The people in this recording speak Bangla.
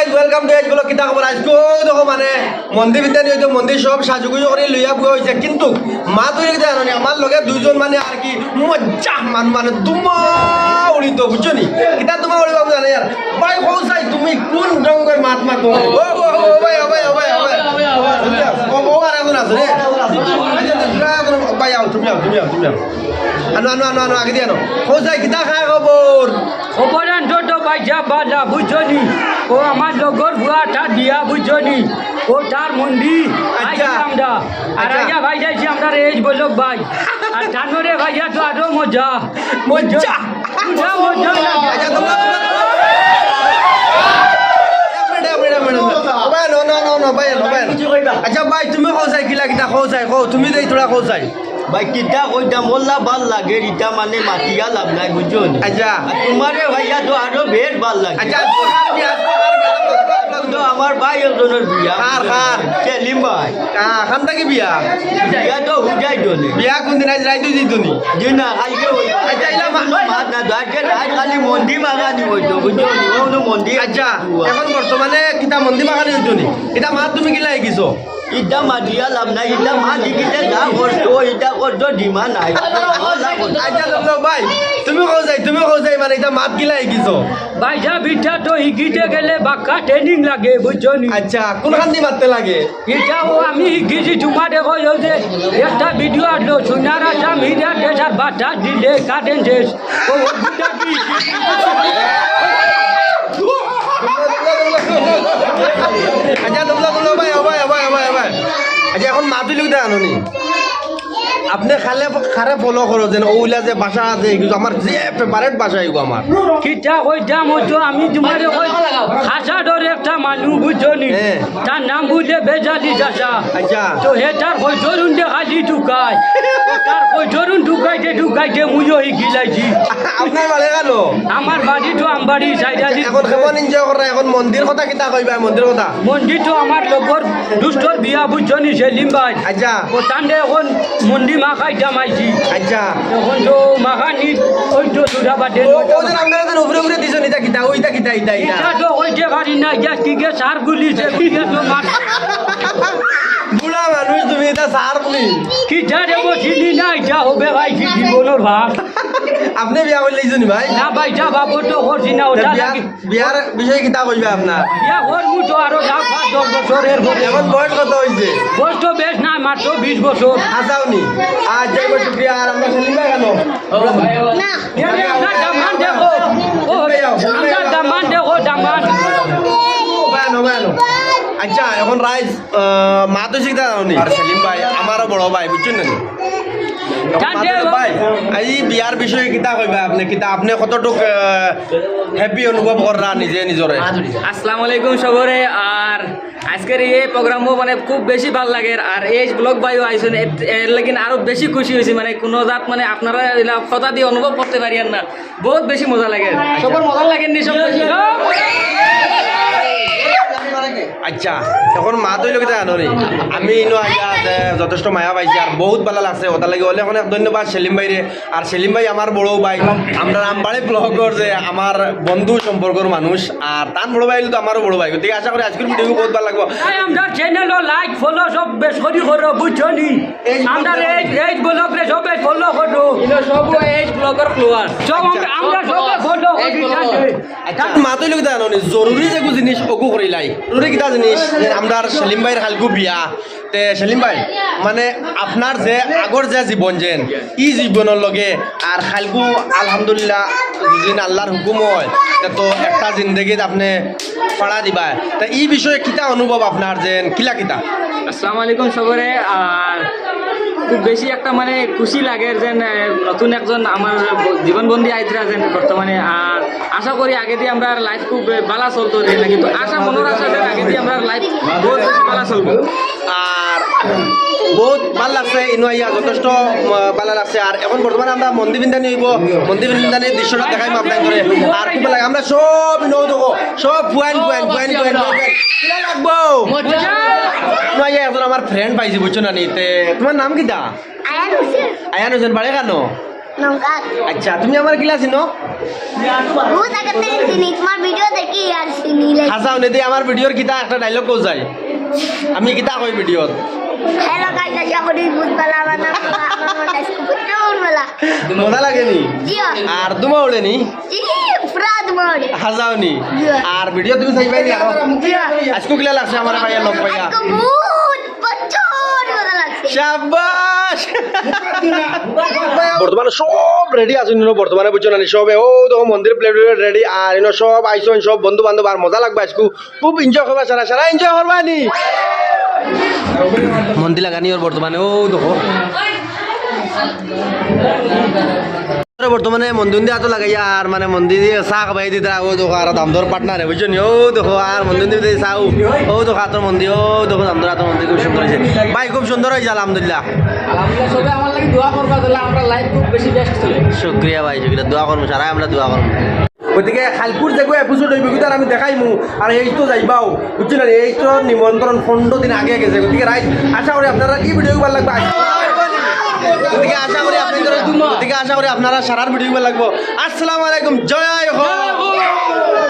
Guys welcome to edge blog. কিতা খবর? আজকেও দেখো মানে মন্দির ভিতরে হয়তো মন্দির সব সাজুগুজু করে লইয়া বুয়া হয়েছে, কিন্তু মা তুই জানো নি আমার লগে দুইজন মানে আর কি মজ্জা মান মানে দুমা উড়িত বুঝছো নি? কিতা তোমা উড়িব জানে আর ভাই কও চাই তুমি কোন রঙের মাত মাত ও ভাই ও ভাই ও ভাই ও ভাই ও আর এখন আছে রে ভাই আও তুমি আনো আনো আনো আনো আগে দিয়ে আনো। কও চাই কিতা খায় খবর? খবর আনছো তো ভাইজা বাজা বুঝছনি, ও আমার লগর বুয়াটা দিয়া বুঝছনি, ও তার মন্দির আচ্ছা। আমরা আর আইয়া ভাই যাইছি আমরা রেজ বলক ভাই আর জানোরে ভাইয়া তো আরো মজা মজ্জা মজা মজা আচ্ছা তোমরা আচ্ছা ভাই তুমি খোঁজাই কিলা কিতা খোঁজাই কো তুমি দেই তোরা খোঁজাই ভাই কিতা কইতা মোল্লা ভাল লাগে রিতা মানে মাতিয়া লাভ নাই বুঝছো আচ্ছা তোমারে ভাইয়া তো আরো বেশ ভাল লাগে আচ্ছা তো আমার ভাই একজনের বিয়া কার কার সেলিম ভাই খান থাকি বিয়া বিয়া তো হুজাই দলে বিয়া কোন দিন আজ রাইতো দিতুনি জি না কালকে আচ্ছা, ইলা মাত না দাঁড়কে রাত খালি মন্দির মাগানি হইতো বুঝছো ও মন্দির আচ্ছা এখন বর্তমানে কিতা মন্দির মাখানি হইতুনি এটা মাত তুমি কিলা শিকিছো ইটা মাতিয়া লাভ নাই ইটা মা দিকিতে যা করতো ইটা করতো ডিমা নাই আচ্ছা তোমরা ভাই তুমি খোঁজাই মানে এটা মাত কিলা শিকিছো ভাইজা বিটা তো শিখিতে গেলে বাক্কা ট্রেনিং লাগে বুঝছনি। আচ্ছা কোন খান্দি মারতে লাগে এটা ও আমি শিখিছি তোমার দেখো যে একটা ভিডিও আসলো সোনারা চাম হিরা দেশার বাটা দিলে কাটেন দেশ ও বুটা কি আচ্ছা তোমরা ভাই ভাই আচ্ছা এখন মাতুই লোক আনি আপনি খারে ফলো করো যেন ওইলা যে বাসা আছে আমার যে ফেভারেট বাসা এগুলো আমার কিটা কইতাম হইতো আমি তোমার খাসা ধরে একটা মানুষ বুঝছনি, হ্যাঁ। তার নাম বুঝলে বেজালি চাষা। আচ্ছা তো হে তার কইচরুন দে খালি ঢুকায়, তার কইচরুন ঢুকাইতে মুইও গিলাইছি। আপনার বাড়ি গেল আমার বাড়ি তো আমবাড়ি সাইডালি। এখন কেমন এনজয় করা এখন মন্দির কথা কিতা কইবা মন্দির কথা মন্দির তো আমার লগর দুষ্টর বিয়া বুঝছনি সেলিম ভাই। আচ্ছা ও তান্ডে এখন মন্দির মাখাই জামাইছি, আচ্ছা এখন তো মাখানি ওই তো দুটা বাটে ওদের আপনারা উপরে দিছো নিতা কিতা ওইটা কিতা এটা এটা তো ওইতে পারি না, গ্যাস কি গ্যাস সার গুলিছে তো মার বুড়া মানুষ তুমি এটা সার বলি কি জানে চিনি না, এটা হবে ভাই কি জীবনের ভাগ আপনি বিয়া করলে নি ভাই না ভাই যা বাবু তো করছি না ওটা লাগি বিয়ার বিষয়ে কিতা কইবা আপনার ইয়া করবো তো আরো যা 5-10 বছরের এখন বয়স কত হয়েছে বয়স তো বেশ না মাত্র 20 বছর। আসাওনি আজ যাই বছর বিয়া আর আমরা শুনবা কেন আমরা দামান দেখো ও আমরা দামান দেখো দামান বায়ানো আচ্ছা এখন রাইজ মা তো শিখতে জানি আর সেলিম ভাই আমারও বড় ভাই বুঝছেন না ভাই এই বিয়ার বিষয়ে কিতা কইবা আপনি কিতা আপনি কতটুক হ্যাপি অনুভব করা নিজে নিজরে আসসালামু আলাইকুম সবরে। আর আজকের এই প্রোগ্রামও মানে খুব বেশি ভালো লাগে আর এই ব্লগ ভাইও আইসুন এর লাগি আরো বেশি খুশি হয়েছি, মানে কোনো জাত মানে আপনারা কথা দিয়ে অনুভব করতে পারি না, বহুত বেশি মজা লাগে সবার মজা লাগেননি সব আচ্ছা এখন মা তো লোক জানো রে আমি ইনো আইয়া যথেষ্ট মায়া পাইছি আর বহুত ভালো লাগছে ওটা লাগে অনেক অনেক ধন্যবাদ সেলিম ভাই রে। আর সেলিম ভাই আমার বড় ভাই, আমরা আমবাড়ি ব্লগর যে আমার বন্ধু সম্পর্কর মানুষ আর তার বড় ভাই তো আমারও বড় ভাই, গতিকে আশা করি আজকের ভিডিও বহুত ভালো লাগবো। তাই আমরা চ্যানেলও লাইক ফলো সব বেশ করি করো বুঝছনি, আমরা এই ব্লগ রে সবে ফলো করো সব এই ব্লগের ফলোয়ার সব আমরা সবে ফলো করি আচ্ছা মা তো লোক জানো নি জরুরি যে জিনিস ওকু করি লাই জরুরি কিতা জিনিস যে আমরা সেলিম ভাইয়ের হালকু বিয়া তে সেলিম ভাই মানে আপনার যে আগর যে জীবন যেন ই জীবনের লগে আর খালকু আলহামদুলিল্লাহ যদি আল্লাহর হুকুম হয় তো একটা জিন্দগিত আপনি ফাড়া দিবা তা এই বিষয়ে কিতা অনুভব আপনার যেন কিলা কিতা আসসালামু আলাইকুম সবরে। আর খুব বেশি একটা মানে খুশি লাগে যে নতুন একজন আমার জীবনবন্দি আইতরা যেন বর্তমানে। আর আশা করি আগে দিয়ে আমরা লাইফ খুব ভালো চলতো যে না, কিন্তু আশা মনের আশা যে আগে দিয়ে আমরা লাইফ বহুত বেশি ভালো চলবো। আর বহুত ভাল লাগছে ইনুয়াইয়া যথেষ্ট ভালো লাগছে। আর এখন বর্তমানে আমরা মন্দির বিন্দানি হইব, মন্দির বিন্দানির দৃশ্যটা দেখাই আপনার করে আর কি লাগে আমরা সব ইনো দেখো সব ফুয়াইন কিলা লাগবো ইনুয়াইয়া একজন আমার ফ্রেন্ড পাইছি বুঝছো না নি তে তোমার নাম কিটা আয়ান হোসেন বাড়ি কেন নমস্কার আচ্ছা তুমি আমার ক্লাস চিনো বহুত আগে থেকে চিনি তোমার ভিডিও দেখি আর চিনি লাইক হাসাও নেদি আমার ভিডিওর কিতা একটা ডায়লগ কও যায় আমি কিতা কই ভিডিওর হ্যালো গাইস আশা করি বহুত ভালো আমার নাম আমার আজকে প্রচুর ভালো মজা লাগেনি জিও আর দুমা ওড়েনি জি ফ্রাদ মোড় হাসাওনি জিও আর ভিডিও তুমি চাইবাই নি আরো জিও আজকে কিলা লাগছে আমার ভাইয়া লগ পাইয়া আজকে বহুত প্রচুর ভালো লাগছে শাবাশ বর্তমানে সব রেডি আছেন বর্তমানে বুঝছো না সবে ও দেখো মন্দির প্লেট রেডি আর ইনো সব আইসন সব বন্ধু বান্ধব আর মজা লাগবে আজকে খুব এনজয় করবা সারা সারা এনজয় করবা নি মন্দির লাগানি ওর বর্তমানে ও দেখো বর্তমানে মন্দির দিয়ে এত লাগাইয়া আর মানে মন্দির দিয়ে চাহ খাবাই দিতে ও দেখো আর দাম দর পার্টনার বুঝছো নি ও দেখো আর মন্দির দিয়ে চাও ও দেখো হাতের মন্দির ও দেখো দাম দর হাতের মন্দির খুব সুন্দর হয়েছে ভাই খুব সুন্দর হয়েছে আলহামদুলিল্লাহ আলহামদুলিল্লাহ সবাই আমার লাগে দোয়া করবা তাহলে আমরা লাইফ খুব বেশি বেস্ট চলে শুক্রিয়া ভাই শুক্রিয়া দোয়া করবো সারাই আমরা দোয়া করবো ওইদিকে খালপুর দেখবো এপিসোড হইব কিন্তু আমি দেখাইমু আর এই তো যাইবাও বুঝছি না এই তো নিমন্ত্রণ 15 দিন আগে গেছে ওইদিকে রাইট আশা করি আপনারা কি ভিডিও ভালো লাগবে ওইদিকে আশা করি ওইদিকে আশা করি আপনারা সারার ভিডিও ভালো লাগবো আসসালামু আলাইকুম জয় হোক